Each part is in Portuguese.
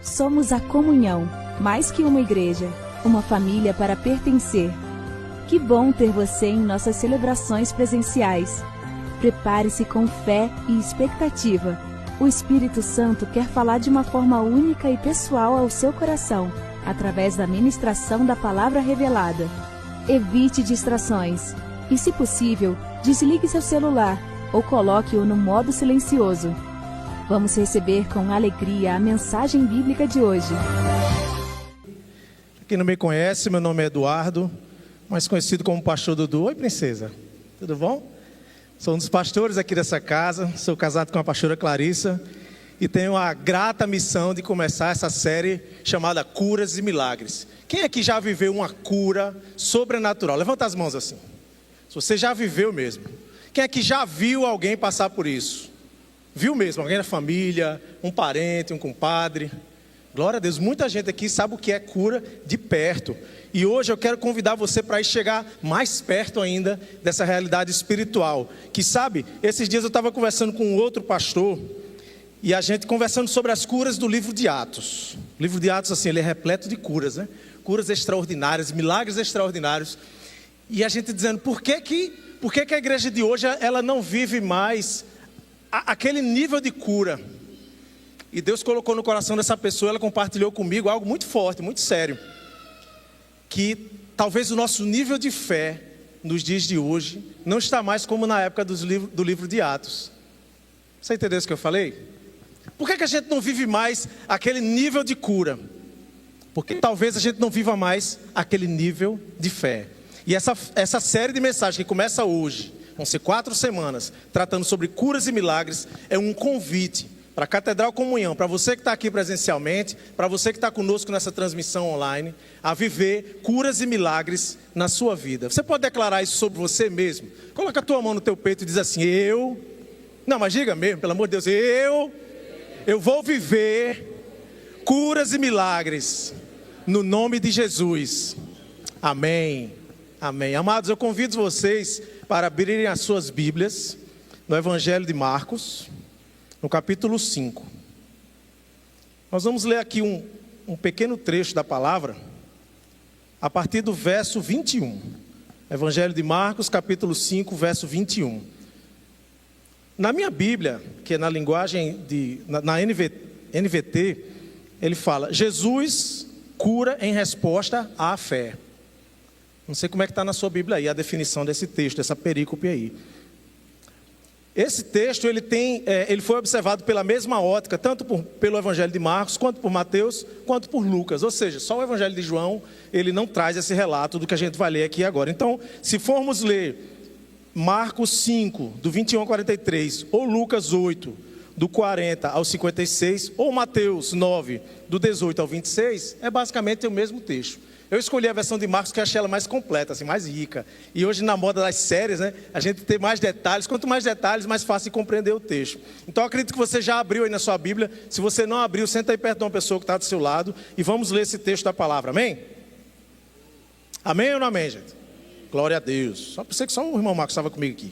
Somos a comunhão, mais que uma igreja, uma família para pertencer. Que bom ter você em nossas celebrações presenciais. Prepare-se com fé e expectativa. O Espírito Santo quer falar de uma forma única e pessoal ao seu coração, através da ministração da palavra revelada. Evite distrações e, se possível, desligue seu celular ou coloque-o no modo silencioso. Vamos receber com alegria a mensagem bíblica de hoje. Quem não me conhece, meu nome é Eduardo, mais conhecido como Pastor Dudu. Oi, princesa, tudo bom? Sou um dos pastores aqui dessa casa, sou casado com a pastora Clarissa e tenho a grata missão de começar essa série chamada Curas e Milagres. Quem aqui já viveu uma cura sobrenatural? Levanta as mãos assim, se você já viveu mesmo. Quem aqui já viu alguém passar por isso? Viu mesmo, alguém da família, um parente, um compadre? Glória a Deus, muita gente aqui sabe o que é cura de perto. E hoje eu quero convidar você para ir chegar mais perto ainda dessa realidade espiritual. Que sabe, esses dias eu estava conversando com um outro pastor e a gente conversando sobre as curas do livro de Atos. O livro de Atos, assim, ele é repleto de curas, né? Curas extraordinárias, milagres extraordinários. E a gente dizendo, por que a igreja de hoje ela não vive mais aquele nível de cura? E Deus colocou no coração dessa pessoa, ela compartilhou comigo algo muito forte, muito sério. Que talvez o nosso nível de fé nos dias de hoje não está mais como na época do livro de Atos. Você entendeu isso que eu falei? Por que a gente não vive mais aquele nível de cura? Porque talvez a gente não viva mais aquele nível de fé. E essa série de mensagens que começa hoje, vão ser 4 semanas, tratando sobre curas e milagres, é um convite para a Catedral Comunhão, para você que está aqui presencialmente, para você que está conosco nessa transmissão online, a viver curas e milagres na sua vida. Você pode declarar isso sobre você mesmo? Coloca a tua mão no teu peito e diz assim, não, mas diga mesmo, pelo amor de Deus, eu vou viver curas e milagres no nome de Jesus. Amém, amém. Amados, eu convido vocês para abrirem as suas Bíblias no Evangelho de Marcos, no capítulo 5. Nós vamos ler aqui um pequeno trecho da palavra, a partir do verso 21. Evangelho de Marcos, capítulo 5, verso 21. Na minha Bíblia, que é na linguagem na NVT, ele fala, Jesus cura em resposta à fé. Não sei como é que está na sua Bíblia aí, a definição desse texto, dessa perícope aí. Esse texto, ele foi observado pela mesma ótica, tanto pelo Evangelho de Marcos, quanto por Mateus, quanto por Lucas. Ou seja, só o Evangelho de João, ele não traz esse relato do que a gente vai ler aqui agora. Então, se formos ler Marcos 5, do 21 ao 43, ou Lucas 8, do 40 ao 56, ou Mateus 9, do 18 ao 26, é basicamente o mesmo texto. Eu escolhi a versão de Marcos que eu achei ela mais completa, assim, mais rica. E hoje na moda das séries, né, a gente tem mais detalhes. Quanto mais detalhes, mais fácil de compreender o texto. Então eu acredito que você já abriu aí na sua Bíblia. Se você não abriu, senta aí perto de uma pessoa que está do seu lado e vamos ler esse texto da palavra, amém? Amém ou não amém, gente? Glória a Deus. Só pensei que só o irmão Marcos estava comigo aqui.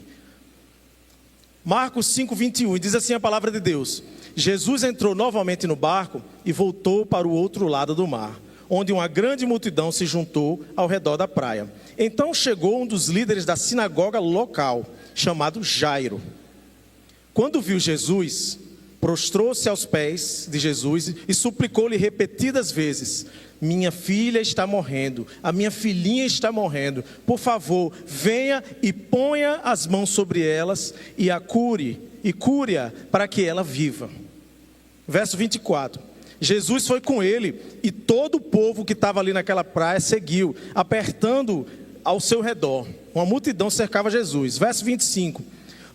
Marcos 5, 21, diz assim a palavra de Deus. Jesus entrou novamente no barco e voltou para o outro lado do mar, onde uma grande multidão se juntou ao redor da praia. Então chegou um dos líderes da sinagoga local, chamado Jairo. Quando viu Jesus, prostrou-se aos pés de Jesus e suplicou-lhe repetidas vezes, minha filha está morrendo, a minha filhinha está morrendo, por favor, venha e ponha as mãos sobre elas e a cure-a para que ela viva. Verso 24. Jesus foi com ele e todo o povo que estava ali naquela praia seguiu, apertando ao seu redor. Uma multidão cercava Jesus. Verso 25.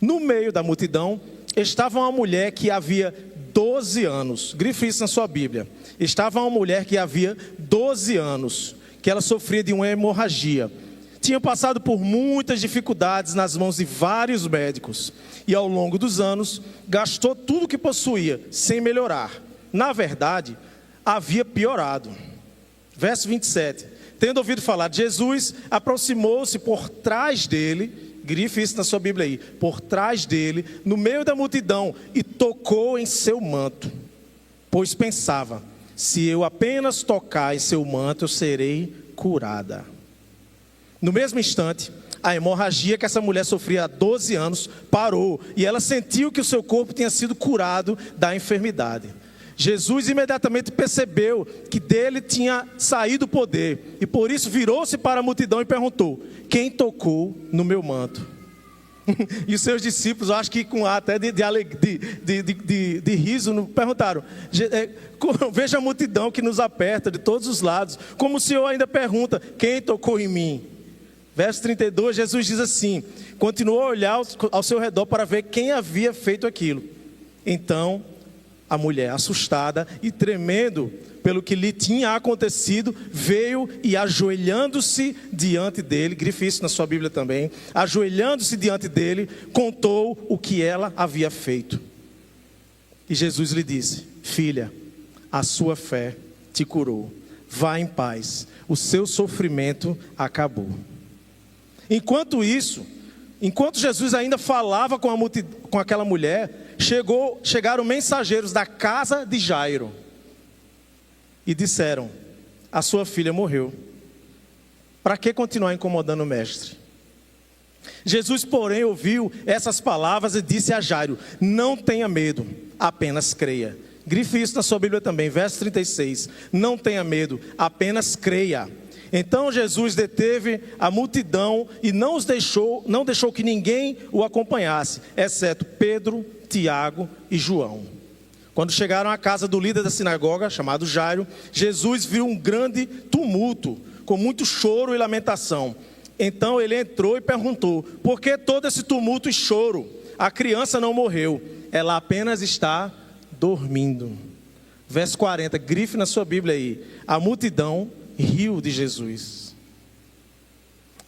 No meio da multidão estava uma mulher que havia 12 anos. Grife isso na sua Bíblia. Estava uma mulher que havia 12 anos, que ela sofria de uma hemorragia. Tinha passado por muitas dificuldades nas mãos de vários médicos. E ao longo dos anos, gastou tudo que possuía, sem melhorar. Na verdade, havia piorado. Verso 27. Tendo ouvido falar de Jesus, aproximou-se por trás dele, grife isso na sua Bíblia aí, por trás dele, no meio da multidão, e tocou em seu manto. Pois pensava, se eu apenas tocar em seu manto, eu serei curada. No mesmo instante, a hemorragia que essa mulher sofria há 12 anos parou, e ela sentiu que o seu corpo tinha sido curado da enfermidade. Jesus imediatamente percebeu que dele tinha saído o poder, e por isso virou-se para a multidão e perguntou: quem tocou no meu manto? E os seus discípulos, eu acho que com até de riso, perguntaram: veja a multidão que nos aperta de todos os lados, como o Senhor ainda pergunta: quem tocou em mim? Verso 32, Jesus diz assim: continuou a olhar ao seu redor para ver quem havia feito aquilo. Então a mulher, assustada e tremendo pelo que lhe tinha acontecido, veio e, ajoelhando-se diante dele, grife isso na sua Bíblia também, ajoelhando-se diante dele, contou o que ela havia feito. E Jesus lhe disse: filha, a sua fé te curou, vá em paz, o seu sofrimento acabou. Enquanto Jesus ainda falava com aquela mulher, chegaram mensageiros da casa de Jairo e disseram: a sua filha morreu. Para que continuar incomodando o mestre? Jesus, porém, ouviu essas palavras e disse a Jairo: não tenha medo, apenas creia. Grife isso na sua Bíblia também, verso 36. Não tenha medo, apenas creia. Então Jesus deteve a multidão e não deixou que ninguém o acompanhasse, exceto Pedro, Tiago e João. Quando chegaram à casa do líder da sinagoga, chamado Jairo, Jesus viu um grande tumulto, com muito choro e lamentação. Então ele entrou e perguntou: por que todo esse tumulto e choro? A criança não morreu, ela apenas está dormindo. Verso 40, grife na sua Bíblia aí. A multidão riu de Jesus.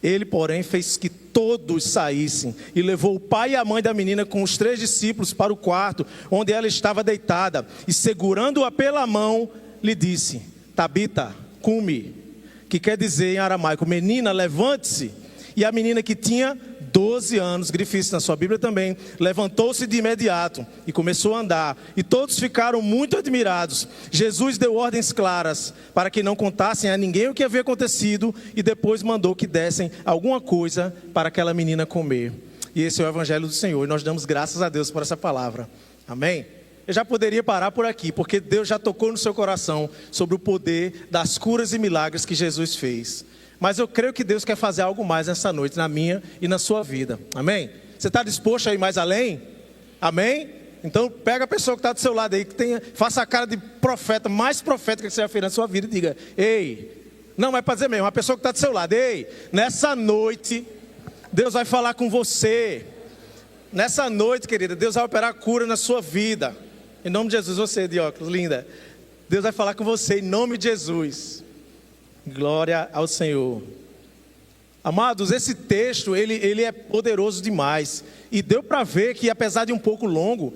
Ele, porém, fez que todos saíssem e levou o pai e a mãe da menina com os 3 discípulos para o quarto onde ela estava deitada, e segurando-a pela mão lhe disse: Tabita, cumi, que quer dizer em aramaico: menina, levante-se. E a menina, que tinha 12 anos, grife isso na sua Bíblia também, levantou-se de imediato e começou a andar, e todos ficaram muito admirados. Jesus deu ordens claras para que não contassem a ninguém o que havia acontecido, e depois mandou que dessem alguma coisa para aquela menina comer. E esse é o Evangelho do Senhor, e nós damos graças a Deus por essa palavra. Amém? Eu já poderia parar por aqui, porque Deus já tocou no seu coração sobre o poder das curas e milagres que Jesus fez. Mas eu creio que Deus quer fazer algo mais nessa noite, na minha e na sua vida. Amém? Você está disposto a ir mais além? Amém? Então pega a pessoa que está do seu lado aí, faça a cara de profeta, mais profética que você já fez na sua vida, e diga: ei, não, mas para dizer mesmo, a pessoa que está do seu lado: ei, nessa noite Deus vai falar com você. Nessa noite, querida, Deus vai operar cura na sua vida. Em nome de Jesus. Você de óculos, linda, Deus vai falar com você em nome de Jesus. Glória ao Senhor. Amados, esse texto, ele é poderoso demais. E deu para ver que, apesar de um pouco longo,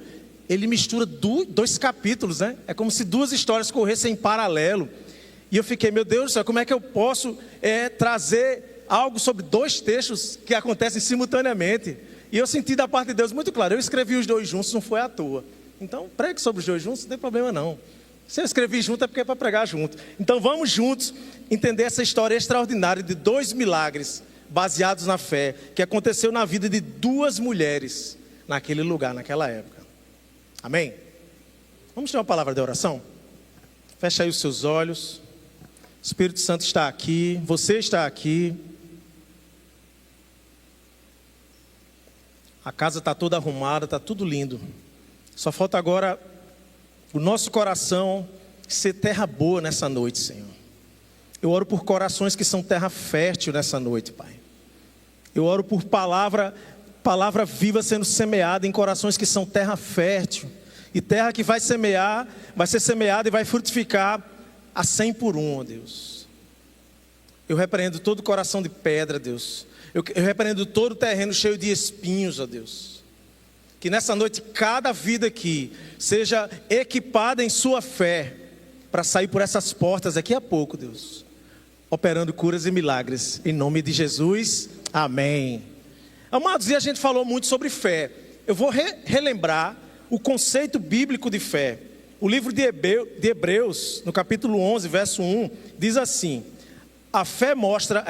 ele mistura 2 capítulos, né? É como se 2 histórias corressem em paralelo. E eu fiquei: meu Deus do céu, como é que eu posso trazer algo sobre 2 textos que acontecem simultaneamente? E eu senti da parte de Deus muito claro: eu escrevi os 2 juntos, não foi à toa. Então pregue sobre os 2 juntos, não tem problema não. Se eu escrevi junto é porque é para pregar junto. Então vamos juntos entender essa história extraordinária de 2 milagres baseados na fé, que aconteceu na vida de 2 mulheres naquele lugar, naquela época. Amém? Vamos ter uma palavra de oração? Fecha aí os seus olhos. O Espírito Santo está aqui, você está aqui. A casa está toda arrumada, está tudo lindo. Só falta agora o nosso coração ser terra boa nessa noite, Senhor. Eu oro por corações que são terra fértil nessa noite, Pai. Eu oro por palavra viva sendo semeada em corações que são terra fértil. E terra que vai ser semeada e vai frutificar a 100 por 1, ó Deus. Eu repreendo todo coração de pedra, Deus. Eu repreendo todo terreno cheio de espinhos, ó Deus. Que nessa noite cada vida aqui seja equipada em sua fé para sair por essas portas daqui a pouco, Deus, operando curas e milagres, em nome de Jesus, amém. Amados, e a gente falou muito sobre fé. Eu vou relembrar o conceito bíblico de fé. O livro de Hebreus, no capítulo 11, verso 1, diz assim: a fé mostra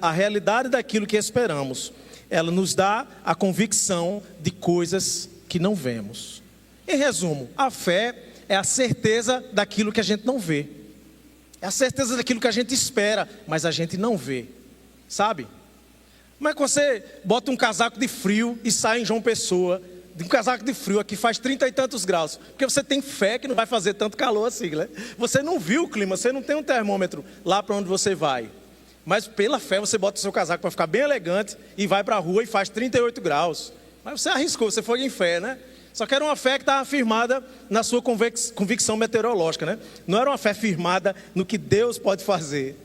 a realidade daquilo que esperamos. Ela nos dá a convicção de coisas que não vemos. Em resumo, a fé é a certeza daquilo que a gente não vê. É a certeza daquilo que a gente espera, mas a gente não vê. Sabe? Como é que você bota um casaco de frio e sai em João Pessoa, de um casaco de frio aqui faz 30 e tantos graus? Porque você tem fé que não vai fazer tanto calor assim, né? Você não viu o clima, você não tem um termômetro lá para onde você vai. Mas pela fé você bota o seu casaco para ficar bem elegante e vai para a rua e faz 38 graus. Mas você arriscou, você foi em fé, né? Só que era uma fé que estava firmada na sua convicção meteorológica, né? Não era uma fé firmada no que Deus pode fazer.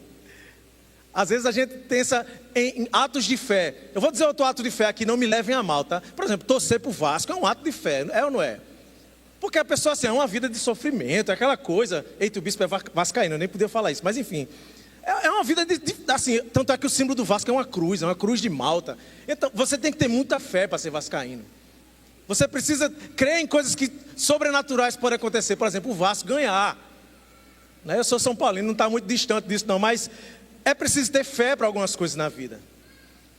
Às vezes a gente pensa em atos de fé. Eu vou dizer outro ato de fé aqui, não me levem a mal, tá? Por exemplo, torcer para o Vasco é um ato de fé, é ou não é? Porque a pessoa assim, é uma vida de sofrimento, é aquela coisa. Eita, o bispo é vascaíno, eu nem podia falar isso, mas enfim. É uma vida assim, tanto é que o símbolo do Vasco é uma cruz de Malta. Então, você tem que ter muita fé para ser vascaíno. Você precisa crer em coisas que sobrenaturais podem acontecer. Por exemplo, o Vasco ganhar. Eu sou São Paulino, não está muito distante disso não, mas é preciso ter fé para algumas coisas na vida.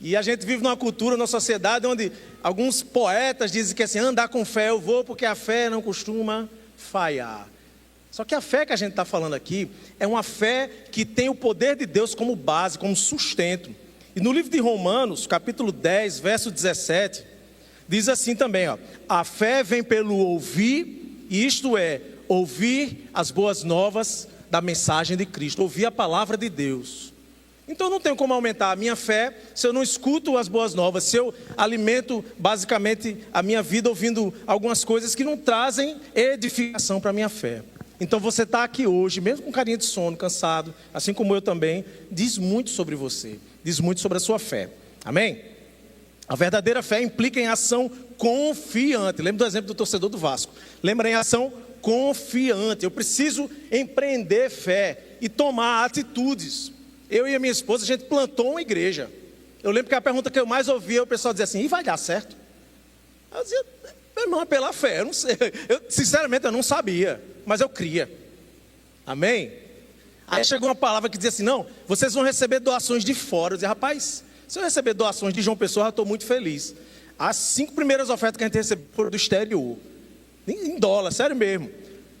E a gente vive numa cultura, numa sociedade, onde alguns poetas dizem que assim, andar com fé eu vou, porque a fé não costuma falhar. Só que a fé que a gente está falando aqui é uma fé que tem o poder de Deus como base, como sustento. E no livro de Romanos, capítulo 10, verso 17, diz assim também, ó: a fé vem pelo ouvir, isto é, ouvir as boas novas da mensagem de Cristo, ouvir a palavra de Deus. Então eu não tenho como aumentar a minha fé se eu não escuto as boas novas, se eu alimento basicamente a minha vida ouvindo algumas coisas que não trazem edificação para a minha fé. Então você está aqui hoje, mesmo com carinha de sono, cansado, assim como eu também, diz muito sobre você, diz muito sobre a sua fé. Amém? A verdadeira fé implica em ação confiante. Lembra do exemplo do torcedor do Vasco. Lembra em ação confiante. Eu preciso empreender fé e tomar atitudes. Eu e a minha esposa, a gente plantou uma igreja. Eu lembro que a pergunta que eu mais ouvia, o pessoal dizia assim: e vai dar certo? Eu dizia: meu irmão, é pela fé, eu não sei. Sinceramente, eu não sabia, mas eu cria. Amém? Aí chegou uma palavra que dizia assim: não, vocês vão receber doações de fora. Eu dizia: rapaz, se eu receber doações de João Pessoa, eu estou muito feliz. As 5 primeiras ofertas que a gente recebeu foram do exterior, em dólar, sério mesmo.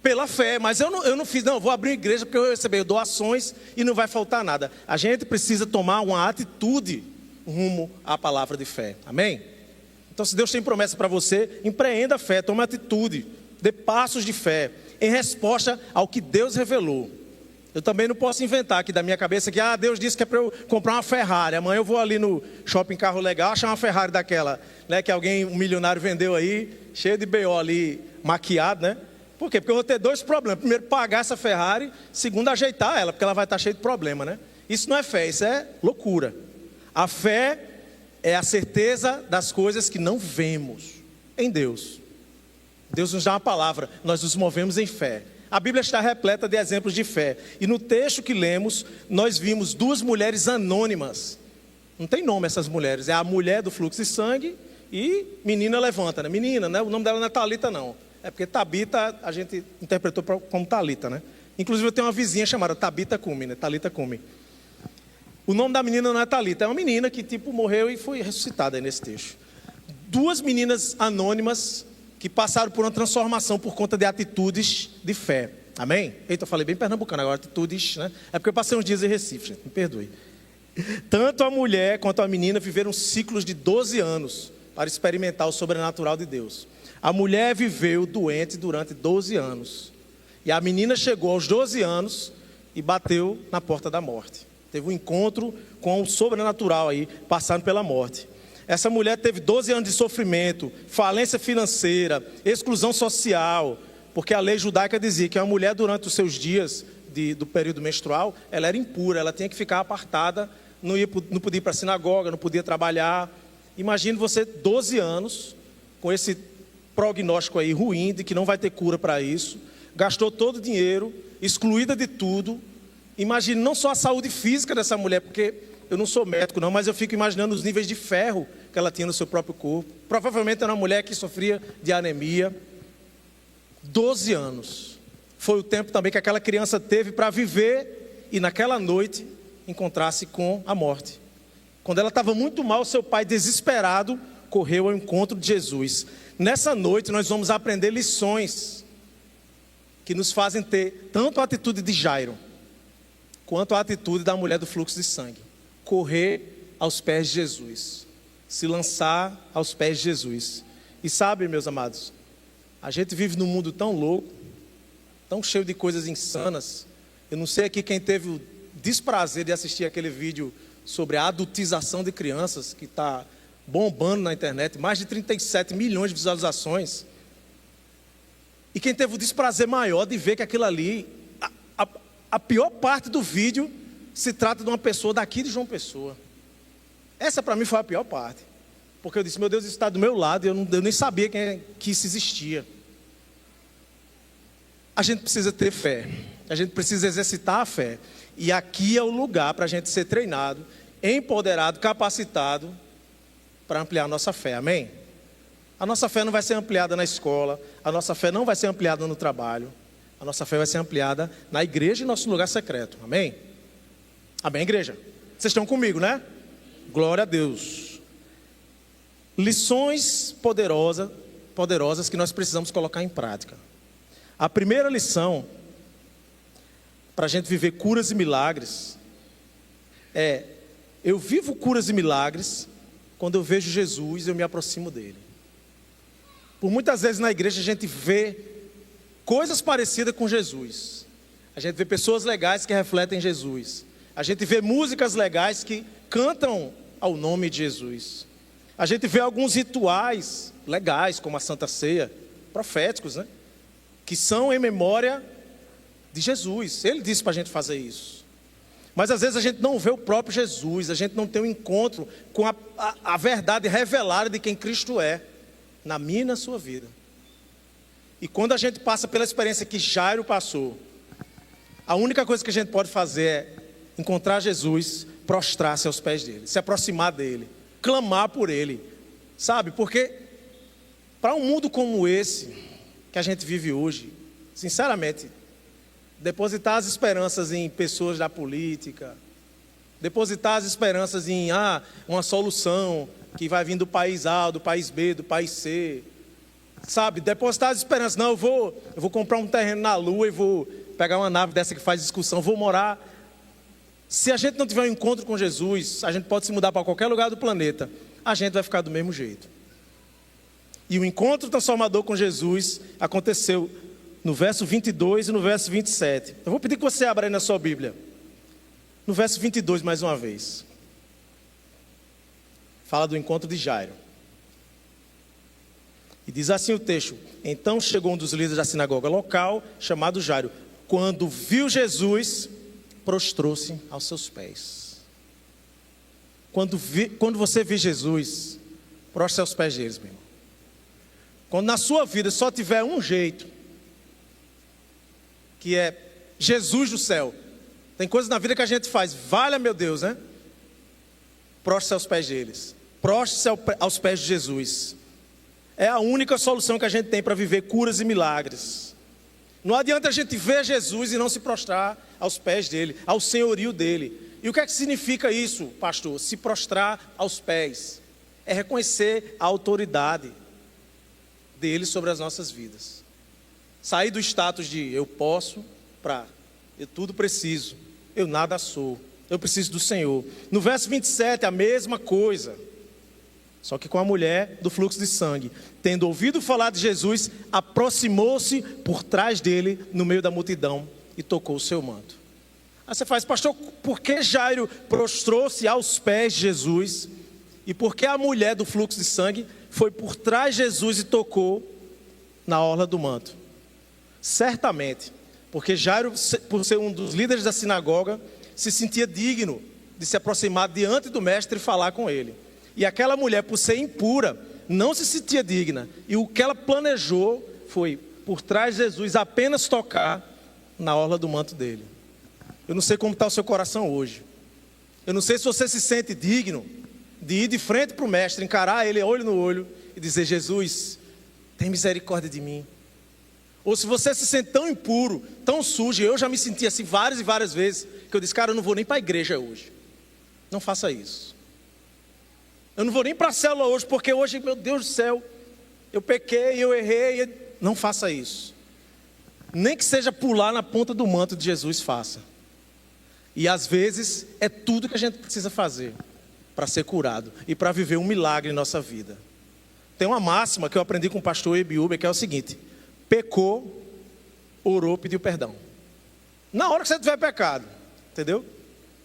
Pela fé, mas eu não fiz, não, eu vou abrir uma igreja porque eu recebi doações e não vai faltar nada. A gente precisa tomar uma atitude rumo à palavra de fé, amém? Então, se Deus tem promessa para você, empreenda a fé, tome atitude, dê passos de fé, em resposta ao que Deus revelou. Eu também não posso inventar aqui da minha cabeça que Deus disse que é para eu comprar uma Ferrari. Amanhã eu vou ali no shopping carro legal, achar uma Ferrari daquela, né, que um milionário vendeu aí, cheio de BO ali, maquiado, né? Por quê? Porque eu vou ter 2 problemas. Primeiro, pagar essa Ferrari. Segundo, ajeitar ela, porque ela vai estar cheia de problema, né? Isso não é fé, isso é loucura. A fé é a certeza das coisas que não vemos em Deus. Deus nos dá uma palavra, nós nos movemos em fé. A Bíblia está repleta de exemplos de fé. E no texto que lemos, nós vimos 2 mulheres anônimas. Não tem nome essas mulheres. É a mulher do fluxo de sangue e menina levanta, né? Menina, né? O nome dela não é Talita, não. É porque Tabita a gente interpretou como Talita, né? Inclusive eu tenho uma vizinha chamada Tabita Cume, né? Talita Cume. O nome da menina não é Talita, é uma menina que morreu e foi ressuscitada aí nesse texto. 2 meninas anônimas que passaram por uma transformação por conta de atitudes de fé. Amém? Eita, eu falei bem pernambucano agora, atitudes, né? É porque eu passei uns dias em Recife, gente, me perdoe. Tanto a mulher quanto a menina viveram ciclos de 12 anos para experimentar o sobrenatural de Deus. A mulher viveu doente durante 12 anos. E a menina chegou aos 12 anos e bateu na porta da morte. Teve um encontro com o sobrenatural aí, passando pela morte. Essa mulher teve 12 anos de sofrimento, falência financeira, exclusão social, porque a lei judaica dizia que a mulher durante os seus dias do período menstrual, ela era impura, ela tinha que ficar apartada, não podia ir para a sinagoga, não podia trabalhar. Imagine você 12 anos com esse prognóstico aí ruim de que não vai ter cura para isso, gastou todo o dinheiro, excluída de tudo. Imagine não só a saúde física dessa mulher, porque eu não sou médico não, mas eu fico imaginando os níveis de ferro que ela tinha no seu próprio corpo. Provavelmente era uma mulher que sofria de anemia. 12 anos. foi o tempo também que aquela criança teve para viver e naquela noite encontrar-se com a morte. Quando ela estava muito mal, seu pai, desesperado, correu ao encontro de Jesus. Nessa noite nós vamos aprender lições que nos fazem ter tanto a atitude de Jairo, quanto a atitude da mulher do fluxo de sangue. Correr aos pés de Jesus, se lançar aos pés de Jesus. E sabe, meus amados, a gente vive num mundo tão louco, tão cheio de coisas insanas. Eu não sei aqui quem teve o desprazer de assistir aquele vídeo sobre a adultização de crianças, que está bombando na internet, mais de 37 milhões de visualizações. E quem teve o desprazer maior de ver que aquilo ali, a pior parte do vídeo se trata de uma pessoa daqui de João Pessoa. Essa para mim foi a pior parte, porque eu disse, meu Deus, isso está do meu lado, e eu nem sabia que isso existia. A gente precisa ter fé, a gente precisa exercitar a fé, e aqui é o lugar para a gente ser treinado, empoderado, capacitado, para ampliar a nossa fé, amém? A nossa fé não vai ser ampliada na escola, a nossa fé não vai ser ampliada no trabalho, a nossa fé vai ser ampliada na igreja e nosso lugar secreto, amém? Amém, igreja? Vocês estão comigo, né? Glória a Deus. Lições poderosas que nós precisamos colocar em prática. A primeira lição, para a gente viver curas e milagres, é: eu vivo curas e milagres quando eu vejo Jesus, eu me aproximo dele. Por muitas vezes na igreja a gente vê coisas parecidas com Jesus. A gente vê pessoas legais que refletem Jesus. A gente vê músicas legais que cantam ao nome de Jesus. A gente vê alguns rituais legais, como a Santa Ceia, proféticos, né? Que são em memória de Jesus. Ele disse para a gente fazer isso. Mas às vezes a gente não vê o próprio Jesus, a gente não tem um encontro com a verdade revelada de quem Cristo é, na minha e na sua vida. E quando a gente passa pela experiência que Jairo passou, a única coisa que a gente pode fazer é encontrar Jesus, prostrar-se aos pés dele, se aproximar dele, clamar por ele, sabe? Porque para um mundo como esse que a gente vive hoje, sinceramente, depositar as esperanças em pessoas da política, depositar as esperanças em uma solução que vai vir do país A, do país B, do país C, sabe? Depositar as esperanças, não, eu vou comprar um terreno na Lua e vou pegar uma nave dessa que faz discussão, vou morar. Se a gente não tiver um encontro com Jesus, a gente pode se mudar para qualquer lugar do planeta, a gente vai ficar do mesmo jeito. E o encontro transformador com Jesus aconteceu no verso 22 e no verso 27. Eu vou pedir que você abra aí na sua Bíblia. No verso 22 mais uma vez. Fala do encontro de Jairo. E diz assim o texto: então chegou um dos líderes da sinagoga local, chamado Jairo. Quando viu Jesus, prostrou-se aos seus pés. Quando você vê Jesus, prostre-se aos pés deles, meu irmão. Quando na sua vida só tiver um jeito, que é Jesus do céu. Tem coisas na vida que a gente faz, valha meu Deus, né? Prostre-se aos pés deles. Prostre-se aos pés de Jesus. É a única solução que a gente tem para viver curas e milagres. Não adianta a gente ver Jesus e não se prostrar aos pés dele, ao senhorio dele. E o que é que significa isso, pastor? Se prostrar aos pés. É reconhecer a autoridade dele sobre as nossas vidas. Sair do status de eu posso para eu tudo preciso, eu nada sou, eu preciso do Senhor. No verso 27, a mesma coisa, só que com a mulher do fluxo de sangue. Tendo ouvido falar de Jesus, aproximou-se por trás dele, no meio da multidão, e tocou o seu manto. Aí você faz, pastor, por que Jairo prostrou-se aos pés de Jesus? E por que a mulher do fluxo de sangue foi por trás de Jesus e tocou na orla do manto? Certamente, porque Jairo, por ser um dos líderes da sinagoga, se sentia digno de se aproximar diante do mestre e falar com ele. E aquela mulher, por ser impura, não se sentia digna. E o que ela planejou foi, por trás de Jesus, apenas tocar na orla do manto dele. Eu não sei como está o seu coração hoje. Eu não sei se você se sente digno de ir de frente para o mestre, encarar ele olho no olho e dizer: Jesus, tem misericórdia de mim. Ou se você se sente tão impuro, tão sujo, eu já me senti assim várias e várias vezes, que eu disse, cara, eu não vou nem para a igreja hoje. Não faça isso. Eu não vou nem para a célula hoje, porque hoje, meu Deus do céu, eu pequei, eu errei. Não faça isso. Nem que seja pular na ponta do manto de Jesus, faça. E às vezes é tudo que a gente precisa fazer para ser curado e para viver um milagre em nossa vida. Tem uma máxima que eu aprendi com o pastor Ebiúber, que é o seguinte: pecou, orou, pediu perdão. Na hora que você tiver pecado, entendeu?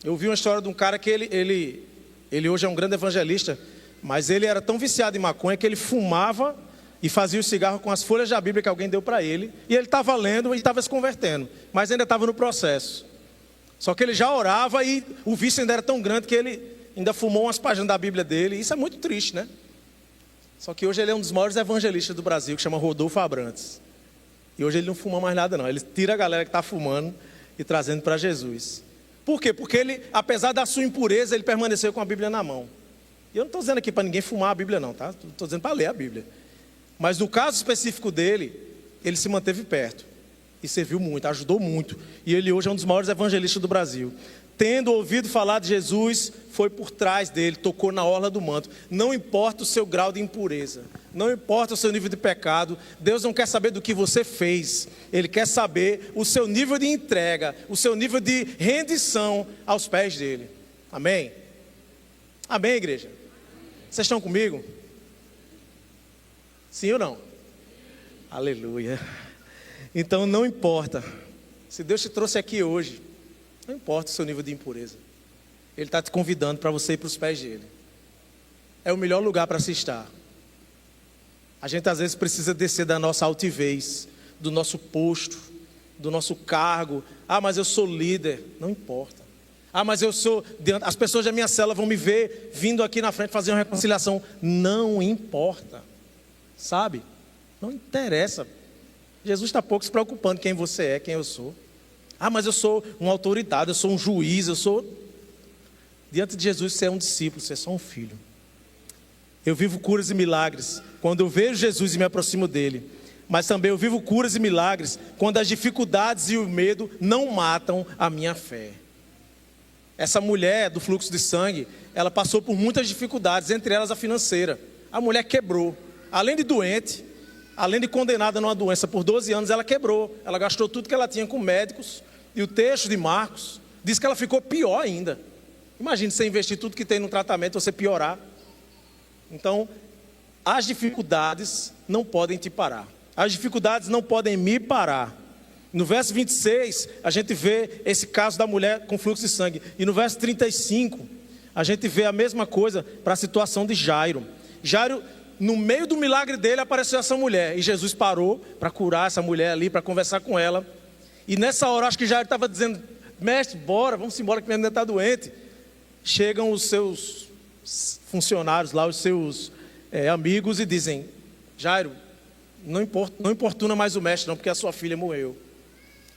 Eu vi uma história de um cara que ele hoje é um grande evangelista, mas ele era tão viciado em maconha que ele fumava e fazia o cigarro com as folhas da Bíblia que alguém deu para ele, e ele estava lendo e estava se convertendo, mas ainda estava no processo. Só que ele já orava e o vício ainda era tão grande que ele ainda fumou umas páginas da Bíblia dele. Isso é muito triste, né? Só que hoje ele é um dos maiores evangelistas do Brasil, que chama Rodolfo Abrantes. E hoje ele não fuma mais nada não, ele tira a galera que está fumando e trazendo para Jesus. Por quê? Porque ele, apesar da sua impureza, ele permaneceu com a Bíblia na mão. E eu não estou dizendo aqui para ninguém fumar a Bíblia não, tá? Estou dizendo para ler a Bíblia. Mas no caso específico dele, ele se manteve perto. E serviu muito, ajudou muito. E ele hoje é um dos maiores evangelistas do Brasil. Tendo ouvido falar de Jesus, foi por trás dele, tocou na orla do manto. Não importa o seu grau de impureza, não importa o seu nível de pecado, Deus não quer saber do que você fez. Ele quer saber o seu nível de entrega, o seu nível de rendição aos pés dele. Amém? Amém, igreja? Vocês estão comigo? Sim ou não? Aleluia. Então não importa, se Deus te trouxe aqui hoje, não importa o seu nível de impureza, Ele está te convidando para você ir para os pés dele. É o melhor lugar para se estar. A gente às vezes precisa descer da nossa altivez, do nosso posto, do nosso cargo. Ah, mas eu sou líder. Não importa. Ah, mas eu sou, as pessoas da minha célula vão me ver vindo aqui na frente fazer uma reconciliação. Não importa, sabe? Não interessa. Jesus está pouco se preocupando quem você é, quem eu sou. Ah, mas eu sou uma autoridade, eu sou um juiz, eu sou... Diante de Jesus você é um discípulo, você é só um filho. Eu vivo curas e milagres quando eu vejo Jesus e me aproximo dele. Mas também eu vivo curas e milagres quando as dificuldades e o medo não matam a minha fé. Essa mulher do fluxo de sangue, ela passou por muitas dificuldades, entre elas a financeira. A mulher quebrou, além de doente, além de condenada numa doença por 12 anos, ela quebrou. Ela gastou tudo que ela tinha com médicos. E o texto de Marcos diz que ela ficou pior ainda. Imagine você investir tudo que tem no tratamento, você piorar. Então, as dificuldades não podem te parar. As dificuldades não podem me parar. No verso 26, a gente vê esse caso da mulher com fluxo de sangue. E no verso 35, a gente vê a mesma coisa para a situação de Jairo. Jairo, no meio do milagre dele, apareceu essa mulher. E Jesus parou para curar essa mulher ali, para conversar com ela. E nessa hora, acho que Jairo estava dizendo, mestre, bora, vamos embora que minha mulher está doente. Chegam os seus funcionários lá, os seus amigos e dizem, Jairo, não importuna mais o mestre não, porque a sua filha morreu.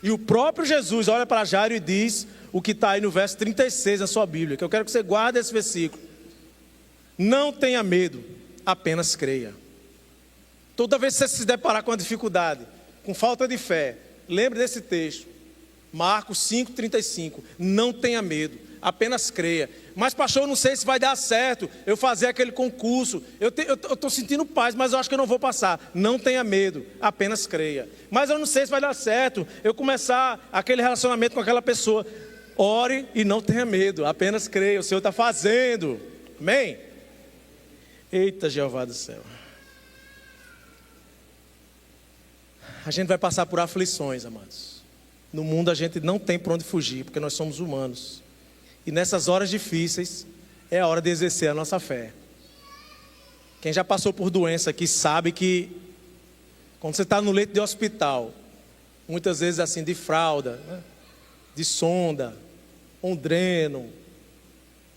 E o próprio Jesus olha para Jairo e diz o que está aí no verso 36 na sua Bíblia, que eu quero que você guarde esse versículo. Não tenha medo, apenas creia. Toda vez que você se deparar com a dificuldade, com falta de fé, lembre desse texto, Marcos 5,35, não tenha medo, apenas creia. Mas pastor, eu não sei se vai dar certo eu fazer aquele concurso, eu estou sentindo paz, mas eu acho que eu não vou passar. Não tenha medo, apenas creia. Mas eu não sei se vai dar certo eu começar aquele relacionamento com aquela pessoa. Ore e não tenha medo, apenas creia, o Senhor está fazendo. Amém? Eita, Jeová do céu. A gente vai passar por aflições, amados. No mundo a gente não tem para onde fugir, porque nós somos humanos. E nessas horas difíceis, é a hora de exercer a nossa fé. Quem já passou por doença aqui sabe que, quando você está no leito de hospital, muitas vezes assim, de fralda, né? De sonda, um dreno,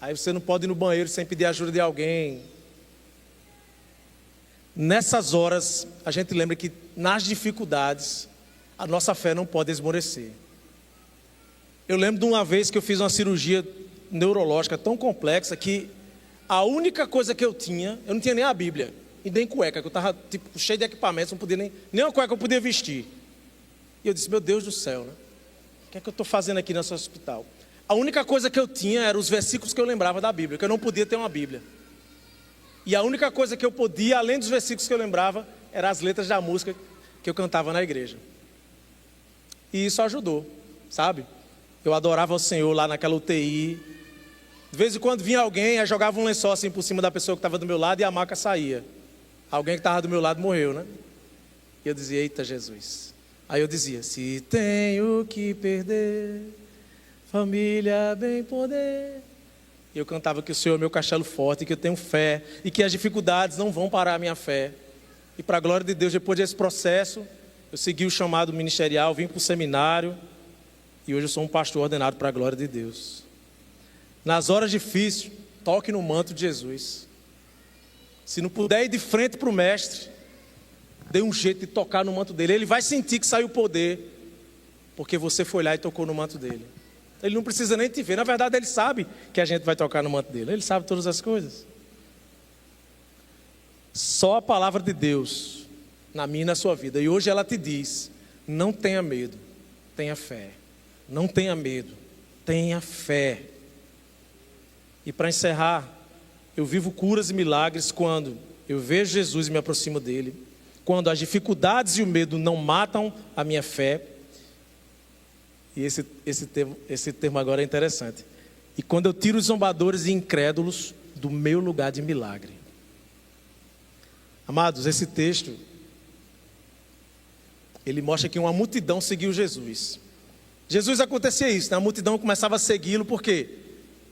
aí você não pode ir no banheiro sem pedir ajuda de alguém. Nessas horas, a gente lembra que nas dificuldades, a nossa fé não pode esmorecer. Eu lembro de uma vez que eu fiz uma cirurgia neurológica tão complexa que a única coisa que eu não tinha nem a Bíblia e nem cueca, que eu estava tipo, cheio de equipamentos, não podia nem uma cueca eu podia vestir. E eu disse, meu Deus do céu, né? O que é que eu estou fazendo aqui nesse hospital? A única coisa que eu tinha eram os versículos que eu lembrava da Bíblia, que eu não podia ter uma Bíblia. E a única coisa que eu podia, além dos versículos que eu lembrava, eram as letras da música que eu cantava na igreja. E isso ajudou, sabe? Eu adorava o Senhor lá naquela UTI. De vez em quando vinha alguém, aí jogava um lençol assim por cima da pessoa que estava do meu lado e a maca saía. Alguém que estava do meu lado morreu, né? E eu dizia, eita Jesus. Aí eu dizia, se tenho que perder, família bem poder. E eu cantava que o Senhor é meu castelo forte, que eu tenho fé e que as dificuldades não vão parar a minha fé. E para a glória de Deus, depois desse processo, eu segui o chamado ministerial, vim para o seminário e hoje eu sou um pastor ordenado para a glória de Deus. Nas horas difíceis, toque no manto de Jesus. Se não puder ir de frente para o mestre, dê um jeito de tocar no manto dele. Ele vai sentir que saiu o poder, porque você foi lá e tocou no manto dele. Ele não precisa nem te ver. Na verdade, ele sabe que a gente vai tocar no manto dele. Ele sabe todas as coisas. Só a palavra de Deus na minha e na sua vida. E hoje ela te diz, não tenha medo, tenha fé. Não tenha medo, tenha fé. E para encerrar, eu vivo curas e milagres quando eu vejo Jesus e me aproximo dele. Quando as dificuldades e o medo não matam a minha fé. E esse termo agora é interessante. E quando eu tiro os zombadores e incrédulos do meu lugar de milagre. Amados, esse texto, ele mostra que uma multidão seguiu Jesus. Jesus acontecia isso, né? A multidão começava a segui-lo porque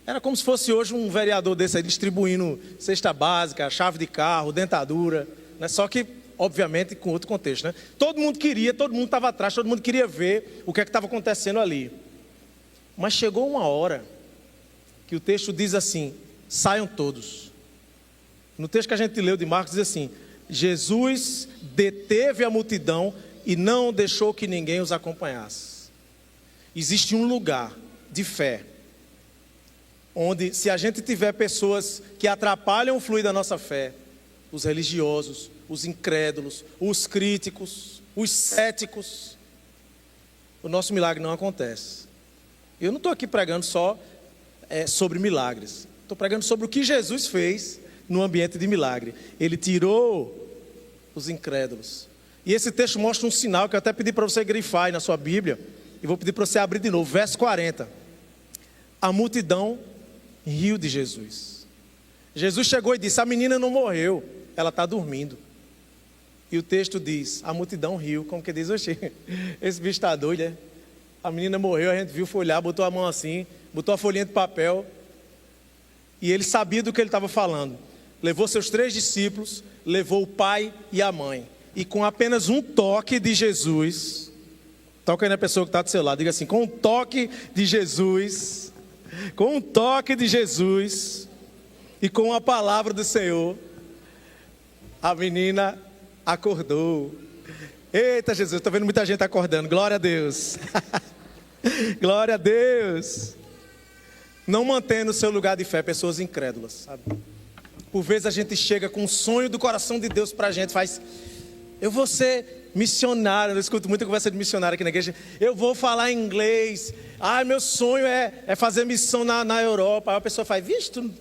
era como se fosse hoje um vereador desse aí distribuindo cesta básica, chave de carro, dentadura, né? Só que, obviamente, com outro contexto, né? Todo mundo queria, todo mundo estava atrás, todo mundo queria ver o que é que estava acontecendo ali. Mas chegou uma hora que o texto diz assim, saiam todos. No texto que a gente leu de Marcos diz assim, Jesus deteve a multidão e não deixou que ninguém os acompanhasse. Existe um lugar de fé, onde se a gente tiver pessoas que atrapalham o fluir da nossa fé, os religiosos, os incrédulos, os críticos, os céticos, o nosso milagre não acontece. Eu não estou aqui pregando só sobre milagres, estou pregando sobre o que Jesus fez no ambiente de milagre. Ele tirou os incrédulos. E esse texto mostra um sinal que eu até pedi para você grifar aí na sua Bíblia, e vou pedir para você abrir de novo, verso 40. A multidão riu de Jesus. Jesus chegou e disse, a menina não morreu, ela está dormindo. E o texto diz, a multidão riu, como que diz, oxe, esse bicho está doido, né? A menina morreu, a gente viu, foi olhar, botou a mão assim, botou a folhinha de papel, e ele sabia do que ele estava falando. Levou seus 3 discípulos, levou o pai e a mãe. E com apenas um toque de Jesus, toca aí na pessoa que está do seu lado, diga assim, com um toque de Jesus, e com a palavra do Senhor, a menina acordou. Eita Jesus, estou vendo muita gente acordando, glória a Deus. Glória a Deus. Não mantenha no seu lugar de fé pessoas incrédulas, sabe? Por vezes a gente chega com um sonho do coração de Deus para a gente, eu vou ser missionário, eu escuto muita conversa de missionário aqui na igreja, eu vou falar inglês, meu sonho é fazer missão na Europa. Aí a pessoa faz, vixe, tu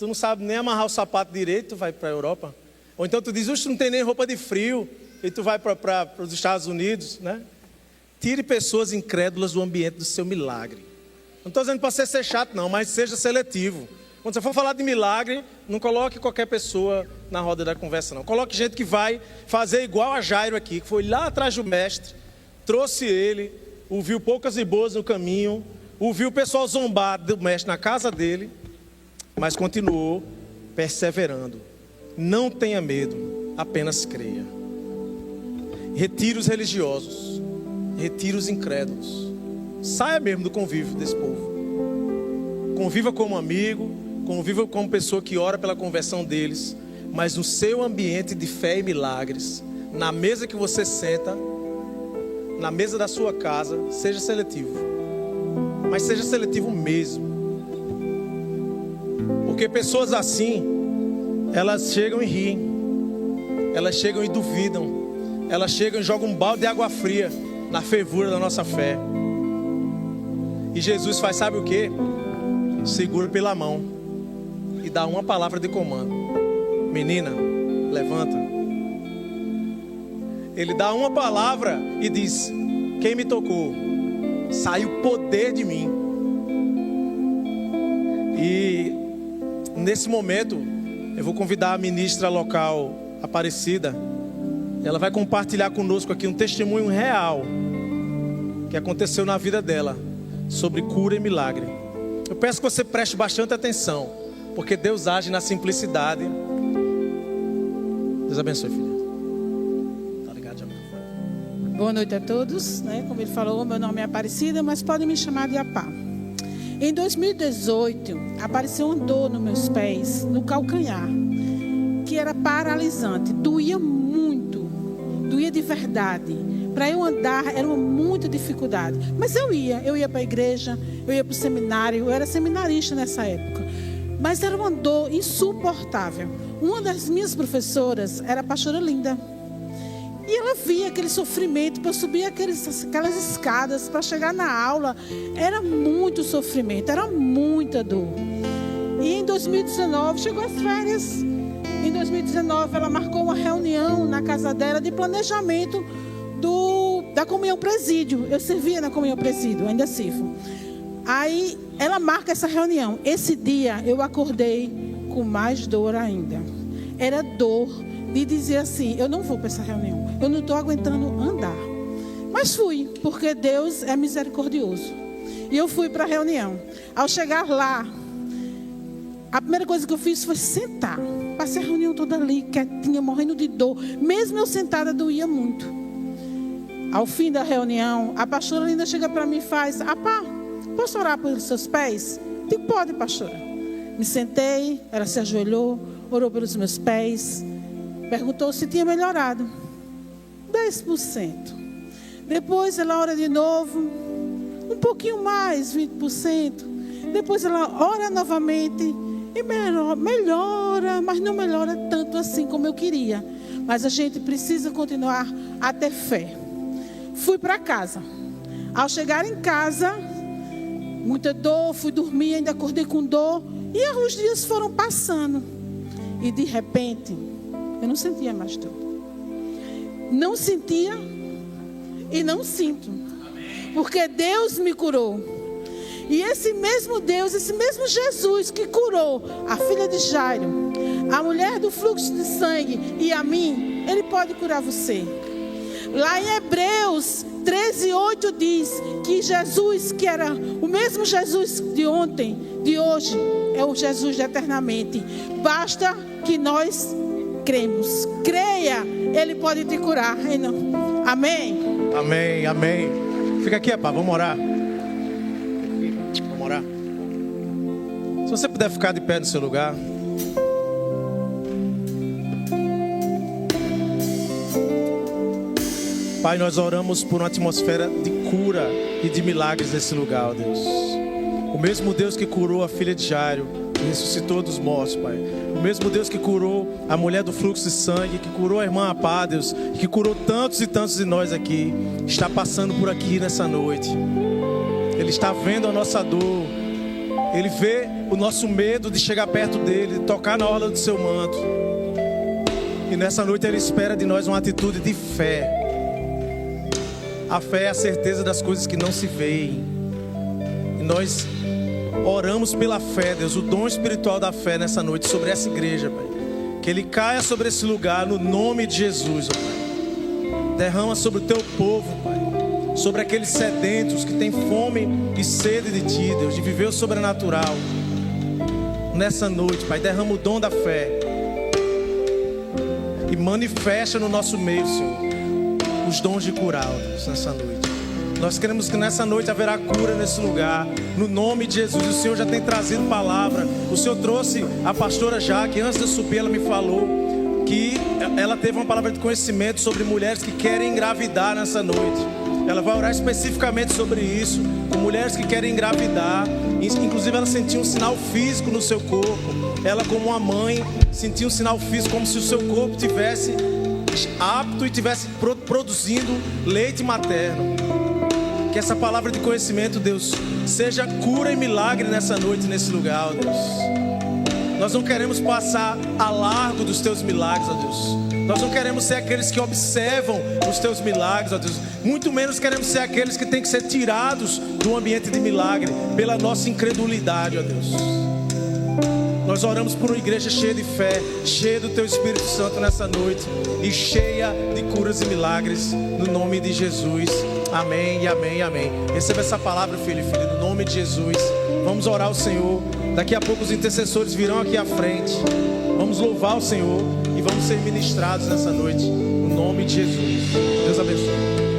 não sabe nem amarrar o sapato direito, tu vai para a Europa. Ou então tu diz, tu não tem nem roupa de frio, e tu vai para os Estados Unidos, né? Tire pessoas incrédulas do ambiente do seu milagre. Não estou dizendo para você ser chato não, mas seja seletivo. Quando você for falar de milagre, não coloque qualquer pessoa na roda da conversa não. Coloque gente que vai fazer igual a Jairo aqui, que foi lá atrás do mestre, trouxe ele, ouviu poucas e boas no caminho, ouviu o pessoal zombar do mestre na casa dele, mas continuou perseverando. Não tenha medo, apenas creia. Retire os religiosos, retire os incrédulos. Saia mesmo do convívio desse povo. Conviva como amigo, conviva como pessoa que ora pela conversão deles, mas no seu ambiente de fé e milagres, na mesa que você senta, na mesa da sua casa, seja seletivo. Mas seja seletivo mesmo. Porque pessoas assim, elas chegam e riem, elas chegam e duvidam, elas chegam e jogam um balde de água fria, na fervura da nossa fé. E Jesus faz, sabe o que? Segura pela mão e dá uma palavra de comando: menina, levanta. Ele dá uma palavra e diz: quem me tocou? Saiu poder de mim. E nesse momento eu vou convidar a ministra local, Aparecida. Ela vai compartilhar conosco aqui um testemunho real que aconteceu na vida dela sobre cura e milagre. Eu peço que você preste bastante atenção, porque Deus age na simplicidade. Deus abençoe, filha. Tá ligado, já? Boa noite a todos, Como ele falou, meu nome é Aparecida, mas podem me chamar de Apá. Em 2018, apareceu uma dor nos meus pés, no calcanhar, que era paralisante, doía muito, doía de verdade. Para eu andar era muita dificuldade, mas eu ia para a igreja, eu ia para o seminário, eu era seminarista nessa época, mas era uma dor insuportável. Uma das minhas professoras era a pastora Linda, e ela via aquele sofrimento para eu subir aquelas escadas para chegar na aula. Era muito sofrimento, era muita dor. E em 2019, chegou as férias. Em 2019, ela marcou uma reunião na casa dela de planejamento da comunhão presídio. Eu servia na comunhão presídio, ainda sirvo. Aí ela marca essa reunião. Esse dia eu acordei com mais dor ainda. Era dor de dizer assim: eu não vou para essa reunião, eu não estou aguentando andar. Mas fui, porque Deus é misericordioso. E eu fui para a reunião. Ao chegar lá, a primeira coisa que eu fiz foi sentar. Passei a reunião toda ali, quietinha, morrendo de dor. Mesmo eu sentada, doía muito. Ao fim da reunião, a pastora Linda chega para mim e faz: Apá, posso orar pelos seus pés? Eu digo: pode, pastora. Me sentei, ela se ajoelhou, orou pelos meus pés, perguntou se tinha melhorado. 10%. Depois ela ora de novo, um pouquinho mais, 20%. Depois ela ora novamente e melhora, mas não melhora tanto assim como eu queria. Mas a gente precisa continuar a ter fé. Fui para casa. Ao chegar em casa, muita dor, fui dormir, ainda acordei com dor. E os dias foram passando. E de repente, eu não sentia mais dor. Não sentia e não sinto. Porque Deus me curou. E esse mesmo Deus, esse mesmo Jesus que curou a filha de Jairo, a mulher do fluxo de sangue e a mim, Ele pode curar você. Lá em Hebreus 13:8 diz que Jesus, que era o mesmo Jesus de ontem, de hoje, é o Jesus de eternamente. Basta que nós cremos. Creia, Ele pode te curar. Amém? Amém, amém. Fica aqui, rapaz, vamos orar. Vamos orar. Se você puder ficar de pé no seu lugar. Pai, nós oramos por uma atmosfera de cura e de milagres nesse lugar, ó Deus. O mesmo Deus que curou a filha de Jairo, que ressuscitou dos mortos, Pai. O mesmo Deus que curou a mulher do fluxo de sangue, que curou a irmã Apá, Deus, que curou tantos e tantos de nós aqui, está passando por aqui nessa noite. Ele está vendo a nossa dor. Ele vê o nosso medo de chegar perto dele, de tocar na orla do seu manto. E nessa noite Ele espera de nós uma atitude de fé. A fé é a certeza das coisas que não se veem. E nós oramos pela fé, Deus, o dom espiritual da fé nessa noite sobre essa igreja, Pai. Que Ele caia sobre esse lugar no nome de Jesus, ó Pai. Derrama sobre o Teu povo, Pai. Sobre aqueles sedentos que têm fome e sede de Ti, Deus, de viver o sobrenatural. Nessa noite, Pai, derrama o dom da fé. E manifesta no nosso meio, Senhor, os dons de curar, Deus, nessa noite. Nós queremos que nessa noite haverá cura nesse lugar, no nome de Jesus. O Senhor já tem trazido palavra. O Senhor trouxe a pastora Jaque. Antes de eu subir, ela me falou que ela teve uma palavra de conhecimento sobre mulheres que querem engravidar nessa noite. Ela vai orar especificamente sobre isso, com mulheres que querem engravidar. Inclusive ela sentiu um sinal físico no seu corpo. Ela, como uma mãe, sentiu um sinal físico, como se o seu corpo tivesse apto e estivesse produzindo leite materno. Que essa palavra de conhecimento, Deus, seja cura e milagre nessa noite, nesse lugar, ó Deus. Nós não queremos passar a largo dos teus milagres, ó Deus. Nós não queremos ser aqueles que observam os teus milagres, ó Deus. Muito menos queremos ser aqueles que têm que ser tirados do ambiente de milagre pela nossa incredulidade, ó Deus. Nós oramos por uma igreja cheia de fé, cheia do teu Espírito Santo nessa noite e cheia de curas e milagres, no nome de Jesus. Amém e amém e amém. Receba essa palavra, filho e filha, no nome de Jesus. Vamos orar ao Senhor. Daqui a pouco os intercessores virão aqui à frente. Vamos louvar o Senhor e vamos ser ministrados nessa noite, no nome de Jesus. Deus abençoe.